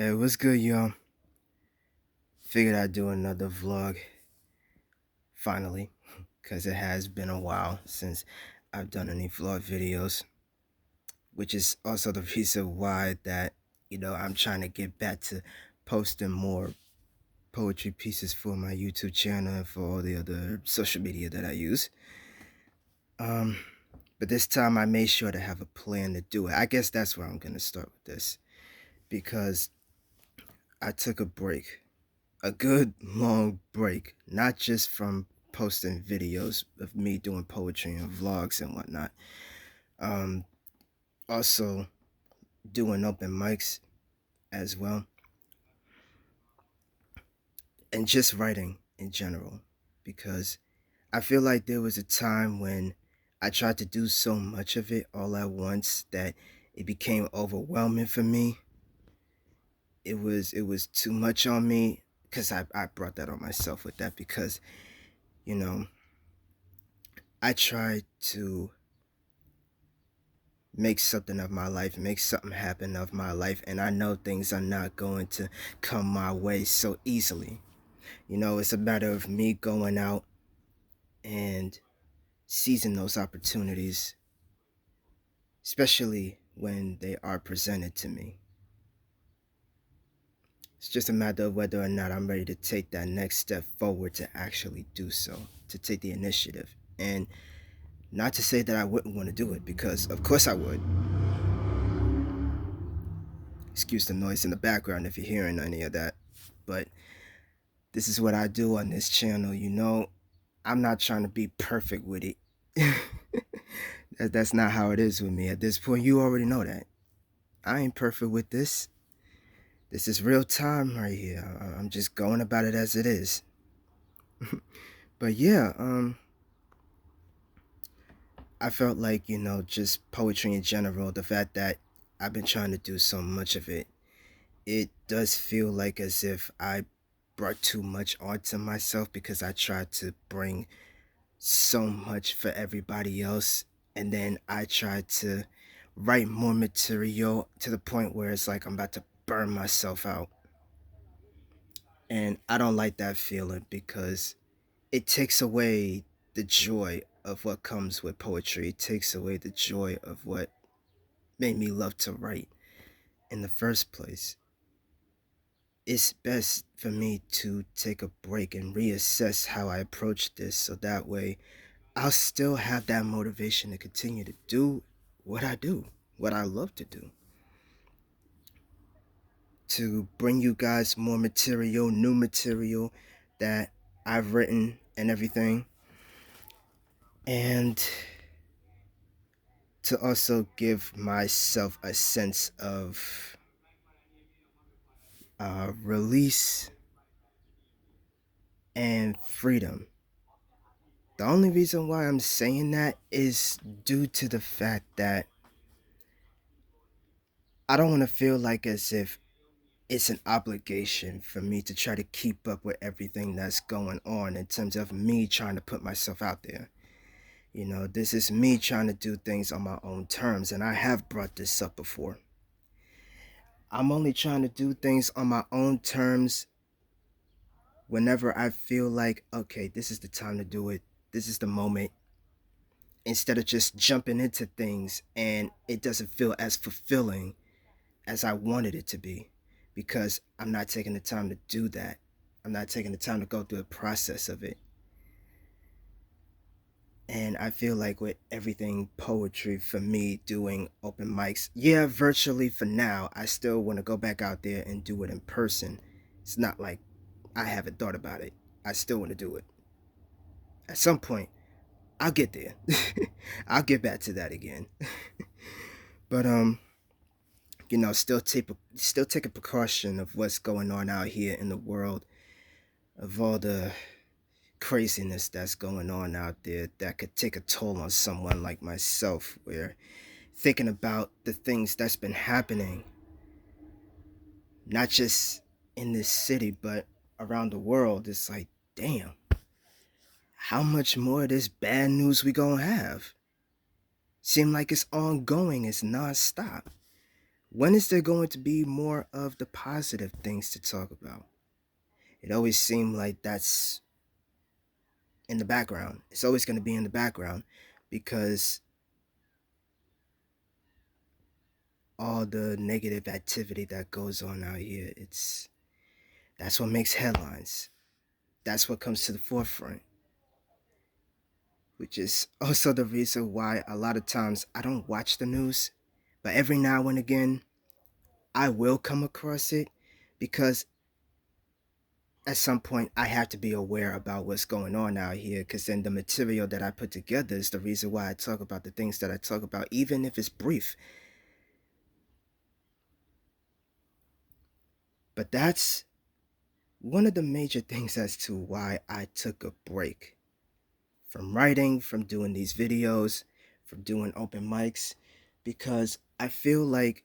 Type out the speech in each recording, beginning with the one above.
Hey, what's good, y'all? Figured I'd do another vlog, finally, because it has been a while since I've done any vlog videos, which is also the reason why I'm trying to get back to posting more poetry pieces for my YouTube channel and for all the other social media that I use. Um, but this time I made sure to have a plan to do it. I guess that's where I'm going to start with this, because I took a break, a good long break, not just from posting videos of me doing poetry and vlogs and whatnot. Um, Also doing open mics as well, and just writing in general, because I feel like there was a time when I tried to do so much of it all at once that it became overwhelming for me. It was too much on me, because I brought that on myself with that, because you know I tried to make something of my life, make something happen of my life, and I know things are not going to come my way so easily. It's a matter of me going out and seizing those opportunities, especially when they are presented to me. It's just a matter of whether or not I'm ready to take that next step forward to actually do so, to take the initiative. And not to say that I wouldn't want to do it, because of course I would. Excuse the noise in the background if you're hearing any of that. But this is what I do on this channel. I'm not trying to be perfect with it. That's not how it is with me. At this point, you already know that. I ain't perfect with this. This is real time right here. I'm just going about it as it is. But yeah, I felt like, just poetry in general, the fact that I've been trying to do so much of it, it does feel like as if I brought too much onto myself, because I tried to bring so much for everybody else, and then I tried to write more material to the point where it's like I'm about to burn myself out. And I don't like that feeling, because it takes away the joy of what comes with poetry. It takes away the joy of what made me love to write in the first place. It's best for me to take a break and reassess how I approach this, so that way I'll still have that motivation to continue to do what I do, what I love to do, to bring you guys more material, new material that I've written and everything, and to also give myself a sense of release and freedom. The only reason why I'm saying that is due to the fact that I don't want to feel like as if it's an obligation for me to try to keep up with everything that's going on, in terms of me trying to put myself out there. This is me trying to do things on my own terms, and I have brought this up before. I'm only trying to do things on my own terms whenever I feel like, okay, this is the time to do it. This is the moment. Instead of just jumping into things and it doesn't feel as fulfilling as I wanted it to be, because I'm not taking the time to do that. I'm not taking the time to go through the process of it. And I feel like with everything poetry, for me doing open mics, yeah, virtually for now, I still want to go back out there and do it in person. It's not like I haven't thought about it. I still want to do it. At some point, I'll get there. I'll get back to that again. But still take a precaution of what's going on out here in the world, of all the craziness that's going on out there that could take a toll on someone like myself, where thinking about the things that's been happening, not just in this city, but around the world, it's like, damn, how much more of this bad news we gonna have? Seem like it's ongoing, it's non-stop. When is there going to be more of the positive things to talk about? It always seemed like that's in the background. It's always going to be in the background because all the negative activity that goes on out here, that's what makes headlines. That's what comes to the forefront, which is also the reason why a lot of times I don't watch the news, but every now and again I will come across it because at some point I have to be aware about what's going on out here, because then the material that I put together is the reason why I talk about the things that I talk about, even if it's brief. But that's one of the major things as to why I took a break from writing, from doing these videos, from doing open mics, because I feel like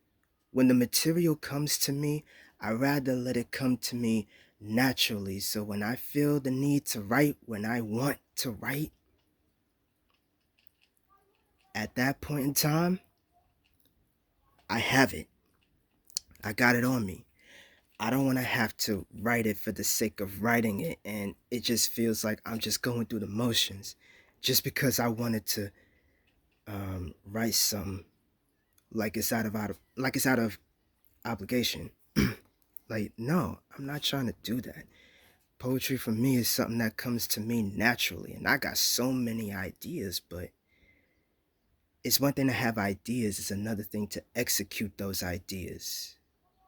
when the material comes to me, I rather let it come to me naturally. So when I feel the need to write, when I want to write, at that point in time, I have it. I got it on me. I don't want to have to write it for the sake of writing it, and it just feels like I'm just going through the motions just because I wanted to write some like it's out of obligation. Like, no, I'm not trying to do that. Poetry for me is something that comes to me naturally, and I got so many ideas, but it's one thing to have ideas, it's another thing to execute those ideas.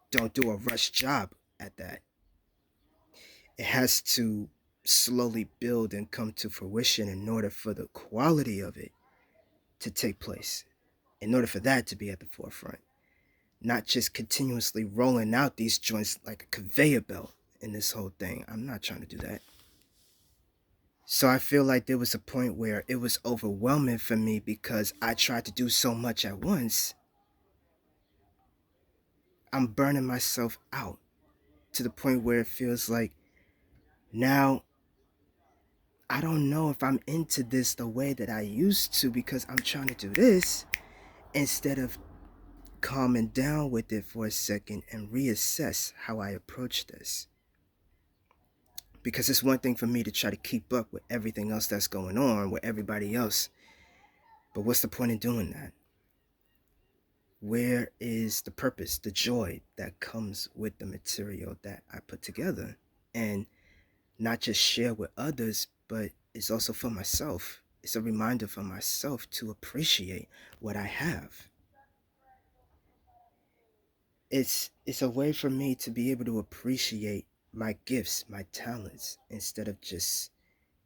Don't do a rush job at that. It has to slowly build and come to fruition in order for the quality of it to take place, in order for that to be at the forefront. Not just continuously rolling out these joints like a conveyor belt in this whole thing. I'm not trying to do that. So I feel like there was a point where it was overwhelming for me because I tried to do so much at once. I'm burning myself out to the point where it feels like now I don't know if I'm into this the way that I used to, because I'm trying to do this instead of calming down with it for a second and reassess how I approach this. Because it's one thing for me to try to keep up with everything else that's going on with everybody else, but what's the point in doing that? Where is the purpose, the joy that comes with the material that I put together? And not just share with others, but it's also for myself. It's a reminder for myself to appreciate what I have. It's a way for me to be able to appreciate my gifts, my talents, instead of just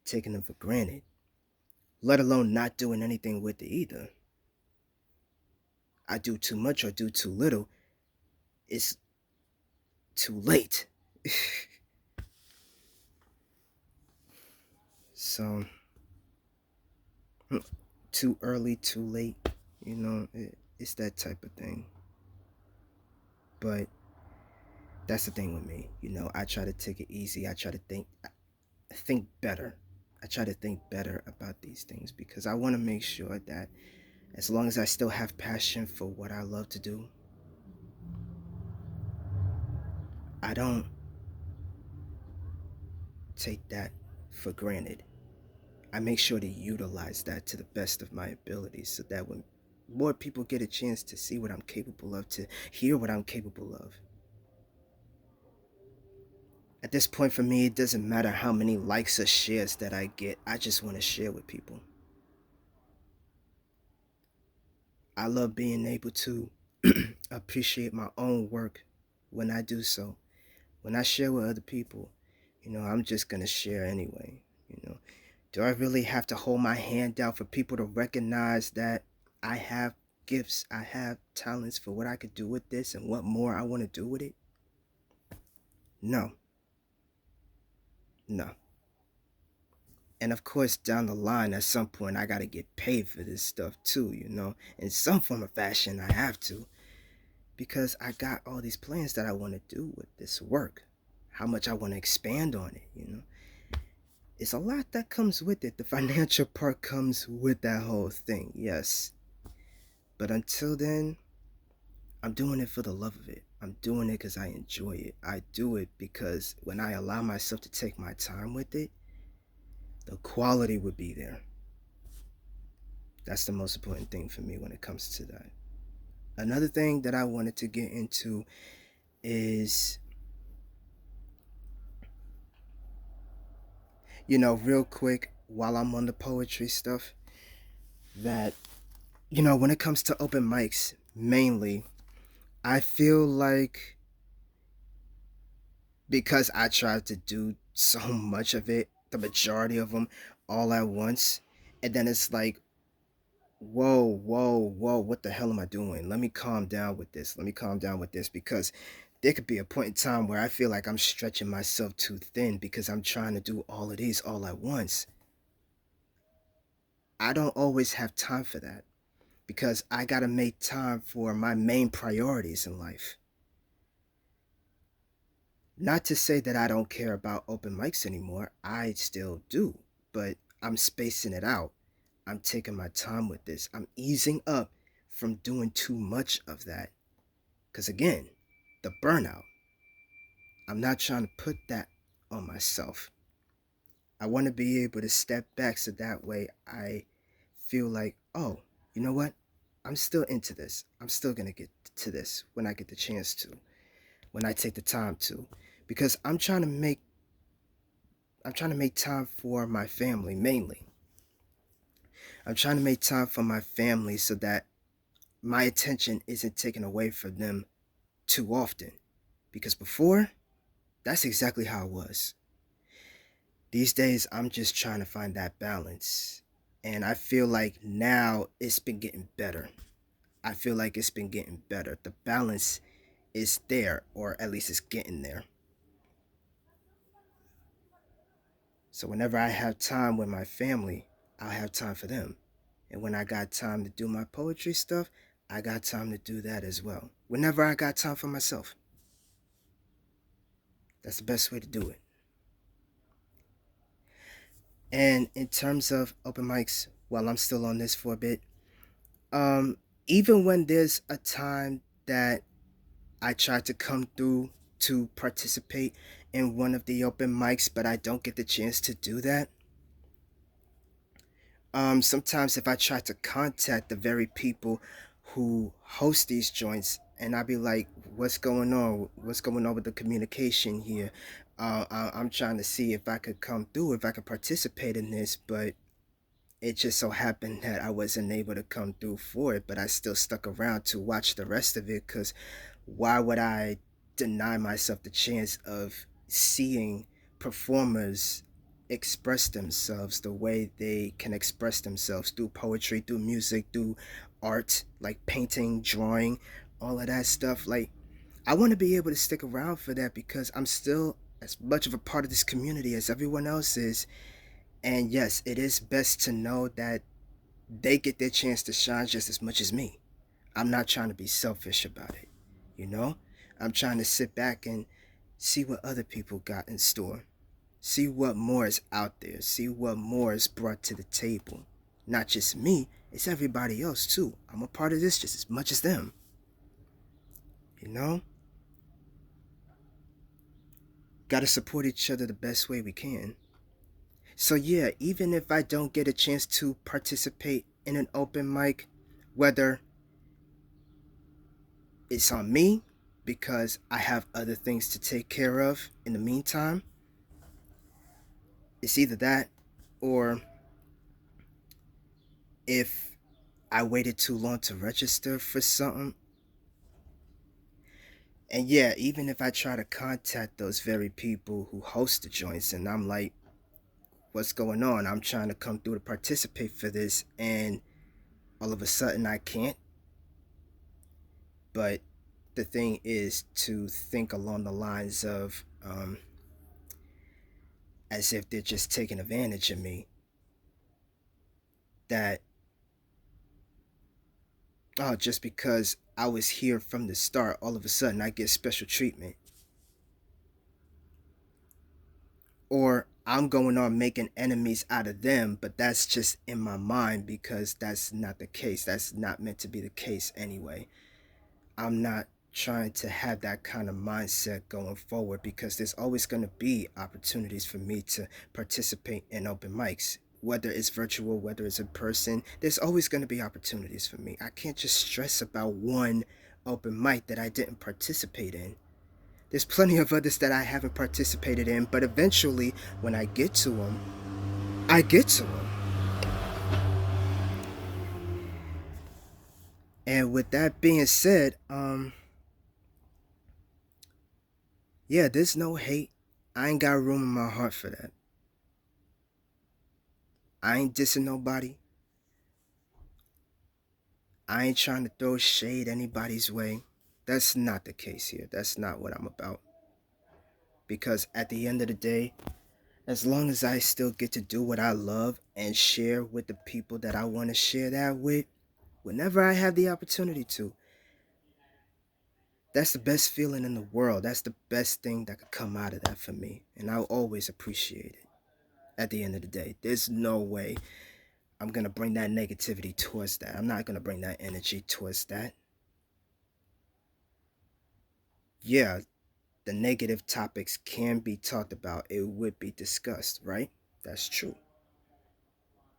taking them for granted, let alone not doing anything with it either. I do too much or do too little, it's too late. So, too early, too late, it's that type of thing. But that's the thing with me, I try to take it easy. I try to think better. I try to think better about these things because I want to make sure that as long as I still have passion for what I love to do, I don't take that for granted. I make sure to utilize that to the best of my abilities so that when more people get a chance to see what I'm capable of, to hear what I'm capable of. At this point for me, it doesn't matter how many likes or shares that I get. I just want to share with people. I love being able to appreciate my own work when I do so. When I share with other people, I'm just going to share anyway. Do I really have to hold my hand out for people to recognize that I have gifts, I have talents for what I could do with this and what more I want to do with it? No, no. And of course, down the line, at some point, I got to get paid for this stuff too, In some form of fashion, I have to. Because I got all these plans that I want to do with this work. How much I want to expand on it. It's a lot that comes with it. The financial part comes with that whole thing, yes. But until then, I'm doing it for the love of it. I'm doing it because I enjoy it. I do it because when I allow myself to take my time with it, the quality would be there. That's the most important thing for me when it comes to that. Another thing that I wanted to get into is, real quick, while I'm on the poetry stuff, that, when it comes to open mics, mainly, I feel like because I tried to do so much of it, the majority of them, all at once, and then it's like, whoa, whoa, whoa, what the hell am I doing? Let me calm down with this. Let me calm down with this because there could be a point in time where I feel like I'm stretching myself too thin because I'm trying to do all of these all at once. I don't always have time for that because I got to make time for my main priorities in life. Not to say that I don't care about open mics anymore, I still do, but I'm spacing it out. I'm taking my time with this. I'm easing up from doing too much of that. Because again, the burnout, I'm not trying to put that on myself. I want to be able to step back so that way I feel like, oh, you know what? I'm still into this. I'm still going to get to this when I get the chance to, when I take the time to. Because I'm trying to make time for my family mainly. I'm trying to make time for my family so that my attention isn't taken away from them too often. Because before, that's exactly how it was. These days, I'm just trying to find that balance. And I feel like now it's been getting better. I feel like it's been getting better. The balance is there, or at least it's getting there. So whenever I have time with my family, I'll have time for them. And when I got time to do my poetry stuff, I got time to do that as well. Whenever I got time for myself, that's the best way to do it. And in terms of open mics, while I'm still on this for a bit, um, even when there's a time that I try to come through to participate in one of the open mics, but I don't get the chance to do that, sometimes if I try to contact the very people who host these joints, and I be like, "What's going on? What's going on with the communication here?" I'm trying to see if I could come through, if I could participate in this, but it just so happened that I wasn't able to come through for it. But I still stuck around to watch the rest of it because why would I deny myself the chance of seeing performers express themselves the way they can express themselves through poetry, through music, through art, like painting, drawing, all of that stuff? Like, I want to be able to stick around for that because I'm still as much of a part of this community as everyone else is. And yes, it is best to know that they get their chance to shine just as much as me. I'm not trying to be selfish about it, you know? I'm trying to sit back and see what other people got in store. See what more is out there. See what more is brought to the table. Not just me, it's everybody else too. I'm a part of this just as much as them, you know? Gotta support each other the best way we can. So, yeah, even if I don't get a chance to participate in an open mic, whether it's on me because I have other things to take care of in the meantime. It's either that or if I waited too long to register for something. And yeah, even if I try to contact those very people who host the joints and I'm like, what's going on? I'm trying to come through to participate for this and all of a sudden I can't. But the thing is to think along the lines of as if they're just taking advantage of me, that oh, just because I was here from the start, all of a sudden I get special treatment. Or I'm going on making enemies out of them, but that's just in my mind because that's not the case. That's not meant to be the case anyway. I'm not trying to have that kind of mindset going forward because there's always going to be opportunities for me to participate in open mics. Whether it's virtual, whether it's in person, there's always going to be opportunities for me. I can't just stress about one open mic that I didn't participate in. There's plenty of others that I haven't participated in, but eventually, when I get to them, I get to them. And with that being said, yeah, there's no hate. I ain't got room in my heart for that. I ain't dissing nobody. I ain't trying to throw shade anybody's way. That's not the case here. That's not what I'm about. Because at the end of the day, as long as I still get to do what I love and share with the people that I want to share that with, whenever I have the opportunity to, that's the best feeling in the world. That's the best thing that could come out of that for me. And I'll always appreciate it at the end of the day. There's no way I'm going to bring that negativity towards that. I'm not going to bring that energy towards that. Yeah, the negative topics can be talked about, it would be discussed, right? That's true.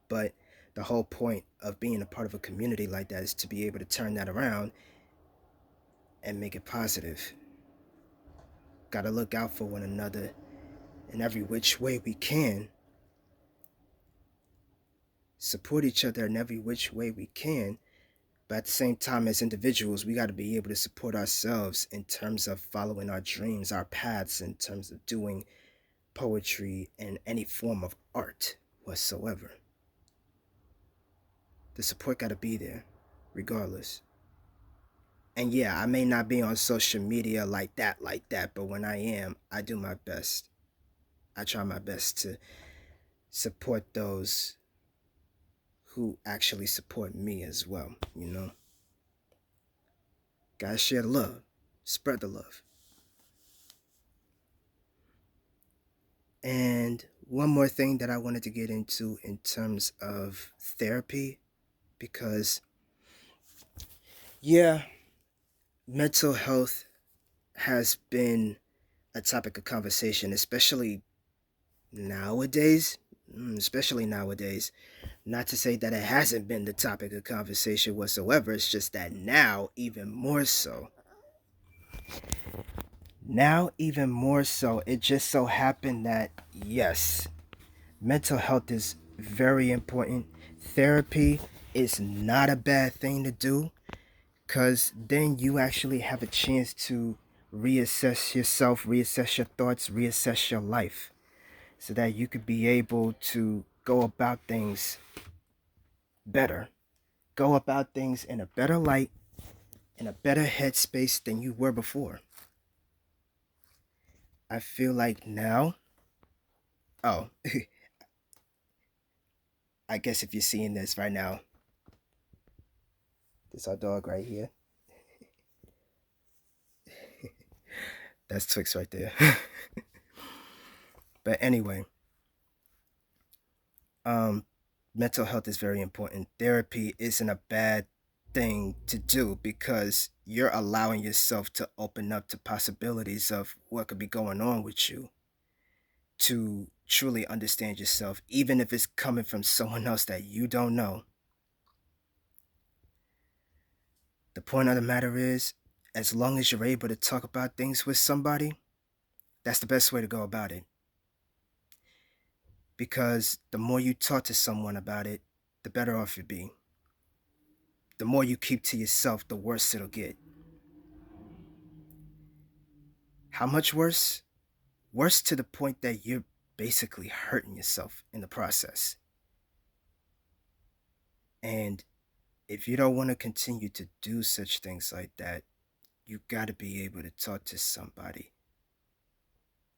But the whole point of being a part of a community like that is to be able to turn that around and make it positive. Gotta look out for one another in every which way we can, support each other in every which way we can. But at the same time, as individuals, we got to be able to support ourselves in terms of following our dreams, our paths, in terms of doing poetry and any form of art whatsoever. The support got to be there, regardless. And yeah, I may not be on social media like that, but when I am, I do my best. I try my best to support those who actually support me as well, you know? Gotta share the love, spread the love. And one more thing that I wanted to get into in terms of therapy, because yeah, mental health has been a topic of conversation, especially nowadays. Especially nowadays. Not to say that it hasn't been the topic of conversation whatsoever, it's just that now, even more so. Now, even more so, it just so happened that, yes, mental health is very important. Therapy is not a bad thing to do because then you actually have a chance to reassess yourself, reassess your thoughts, reassess your life so that you could be able to go about things better, go about things in a better light, in a better headspace than you were before. I feel like now, oh, I guess if you're seeing this right now, this our dog right here. That's Twix right there. But anyway, um, mental health is very important. Therapy isn't a bad thing to do because you're allowing yourself to open up to possibilities of what could be going on with you, to truly understand yourself, even if it's coming from someone else that you don't know. The point of the matter is, as long as you're able to talk about things with somebody, that's the best way to go about it. Because the more you talk to someone about it, the better off you'll be. The more you keep to yourself, the worse it'll get. How much worse? Worse to the point that you're basically hurting yourself in the process. And if you don't want to continue to do such things like that, you got to be able to talk to somebody.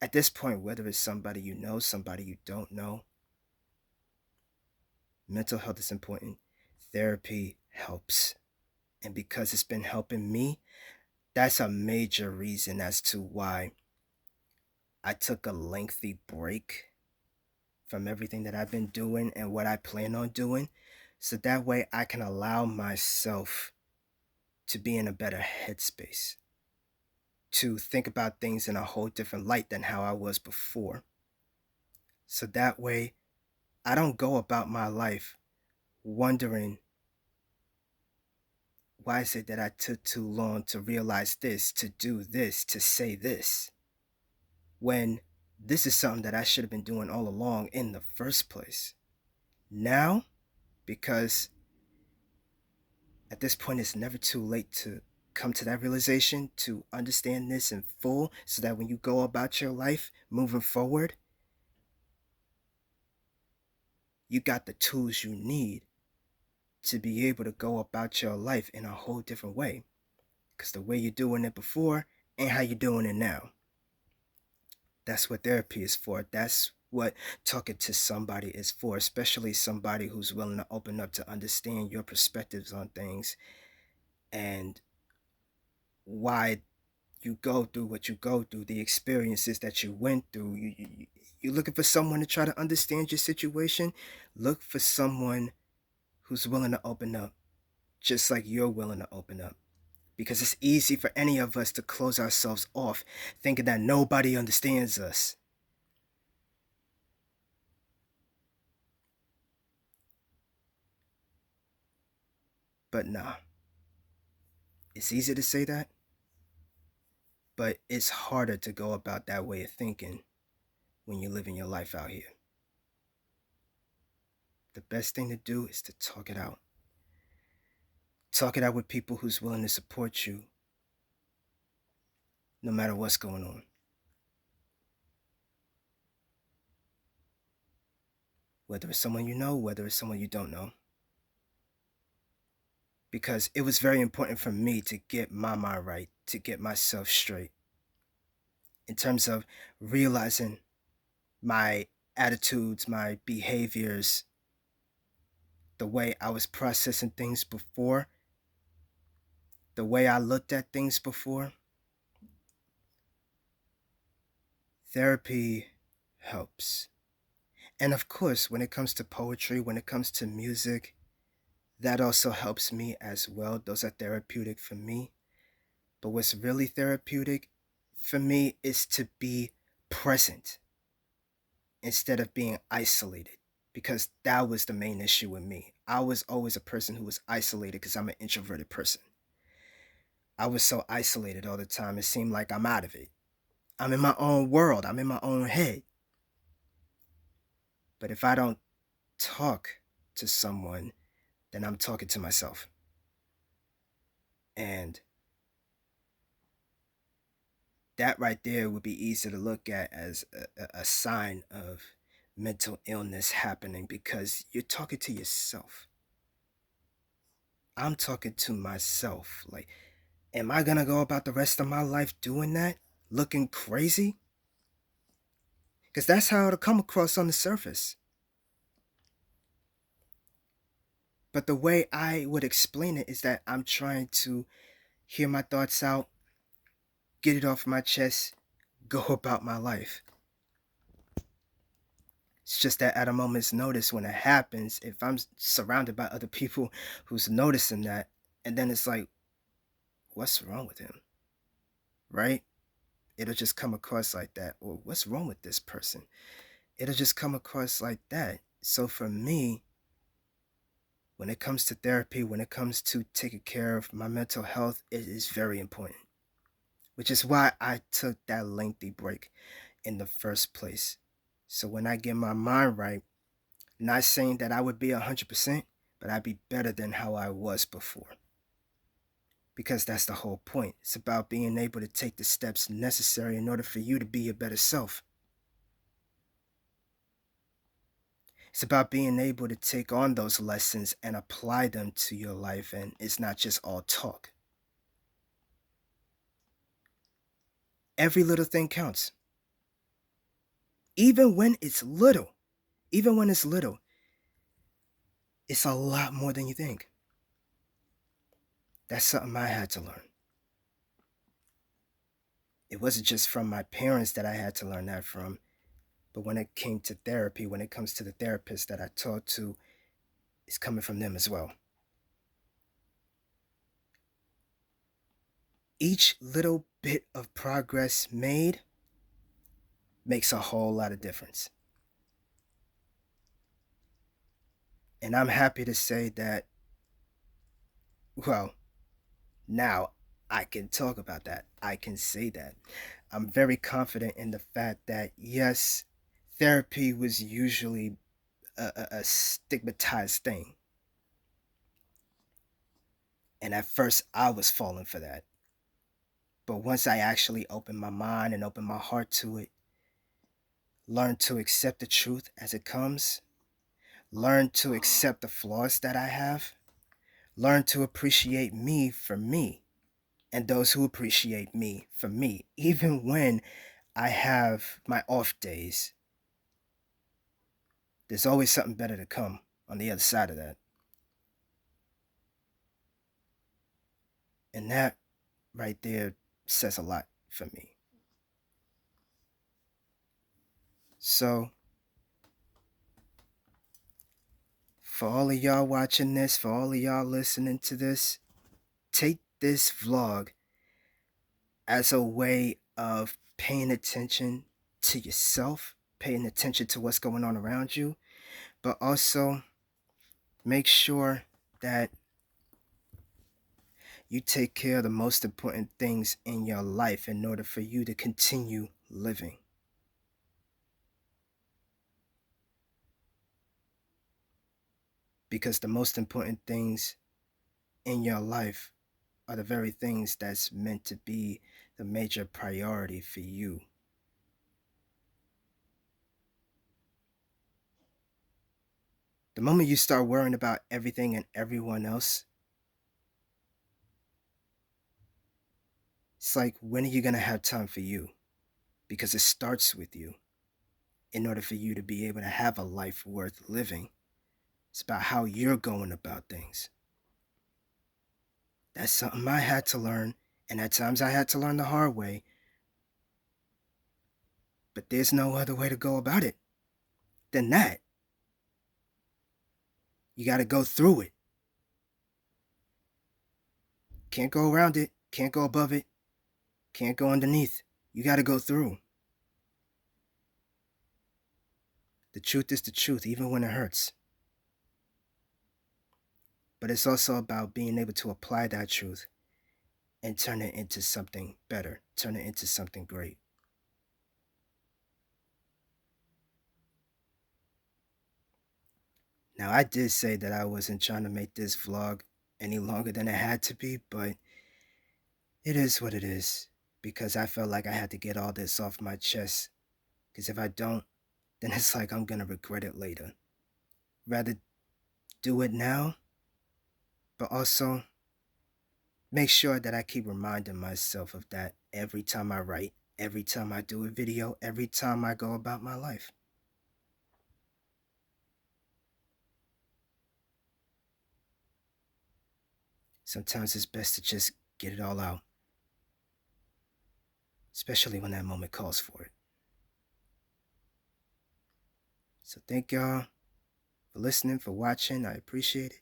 At this point, whether it's somebody you know, somebody you don't know, mental health is important. Therapy helps. And because it's been helping me, that's a major reason as to why I took a lengthy break from everything that I've been doing and what I plan on doing. So that way I can allow myself to be in a better headspace, to think about things in a whole different light than how I was before. So that way, I don't go about my life wondering, why is it that I took too long to realize this, to do this, to say this, when this is something that I should have been doing all along in the first place. Now, because at this point it's never too late to come to that realization, to understand this in full, so that when you go about your life moving forward, you got the tools you need to be able to go about your life in a whole different way. Because the way you're doing it before ain't how you're doing it now. That's what therapy is for. That's what talking to somebody is for, especially somebody who's willing to open up to understand your perspectives on things and why you go through what you go through, the experiences that you went through. You're looking for someone to try to understand your situation. Look for someone who's willing to open up, just like you're willing to open up. Because it's easy for any of us to close ourselves off, thinking that nobody understands us. But nah, it's easy to say that, but it's harder to go about that way of thinking when you're living your life out here. The best thing to do is to talk it out. Talk it out with people who's willing to support you no matter what's going on. Whether it's someone you know, whether it's someone you don't know. Because it was very important for me to get my mind right, to get myself straight. In terms of realizing my attitudes, my behaviors, the way I was processing things before, the way I looked at things before. Therapy helps. And of course, when it comes to poetry, when it comes to music, that also helps me as well. Those are therapeutic for me. But what's really therapeutic for me is to be present instead of being isolated, because that was the main issue with me. I was always a person who was isolated because I'm an introverted person. I was so isolated all the time, it seemed like I'm out of it. I'm in my own world, I'm in my own head. But if I don't talk to someone, then I'm talking to myself. And that right there would be easy to look at as a sign of mental illness happening, because you're talking to yourself. I'm talking to myself. Like, am I gonna go about the rest of my life doing that? Looking crazy? Because that's how it'll come across on the surface. But the way I would explain it is that I'm trying to hear my thoughts out, get it off my chest, go about my life. It's just that at a moment's notice when it happens, if I'm surrounded by other people who's noticing that, and then it's like, what's wrong with him? Right? It'll just come across like that. Or what's wrong with this person? It'll just come across like that. So for me, when it comes to therapy, when it comes to taking care of my mental health, it is very important. Which is why I took that lengthy break in the first place. So when I get my mind right, not saying that I would be 100%, but I'd be better than how I was before. Because that's the whole point. It's about being able to take the steps necessary in order for you to be your better self. It's about being able to take on those lessons and apply them to your life, and it's not just all talk. Every little thing counts. Even when it's little, even when it's little, it's a lot more than you think. That's something I had to learn. It wasn't just from my parents that I had to learn that from, but when it came to therapy, when it comes to the therapist that I talk to, it's coming from them as well. each little bit of progress made makes a whole lot of difference. And I'm happy to say that, well, now I can talk about that. I can say that. I'm very confident in the fact that, yes, therapy was usually a stigmatized thing. And at first, I was falling for that. But once I actually opened my mind and opened my heart to it, learned to accept the truth as it comes, learned to accept the flaws that I have, learned to appreciate me for me, and those who appreciate me for me, even when I have my off days. There's always something better to come on the other side of that. And that right there says a lot for me. So, for all of y'all watching this, for all of y'all listening to this, take this vlog as a way of paying attention to yourself, paying attention to what's going on around you, but also make sure that you take care of the most important things in your life in order for you to continue living. Because the most important things in your life are the very things that's meant to be the major priority for you. The moment you start worrying about everything and everyone else, it's like, when are you going to have time for you? Because it starts with you. In order for you to be able to have a life worth living, it's about how you're going about things. That's something I had to learn, and at times I had to learn the hard way. But there's no other way to go about it than that. You got to go through it. Can't go around it, can't go above it, can't go underneath. You got to go through. The truth is the truth, even when it hurts. But it's also about being able to apply that truth and turn it into something better, turn it into something great. Now, I did say that I wasn't trying to make this vlog any longer than it had to be, but it is what it is, because I felt like I had to get all this off my chest, because if I don't, then it's like I'm going to regret it later. Rather do it now, but also make sure that I keep reminding myself of that every time I write, every time I do a video, every time I go about my life. Sometimes it's best to just get it all out, especially when that moment calls for it. So thank y'all for listening, for watching. I appreciate it.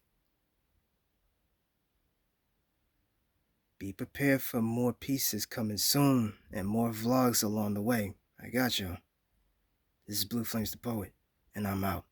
Be prepared for more pieces coming soon and more vlogs along the way. I got y'all. This is Blue Flames the Poet, and I'm out.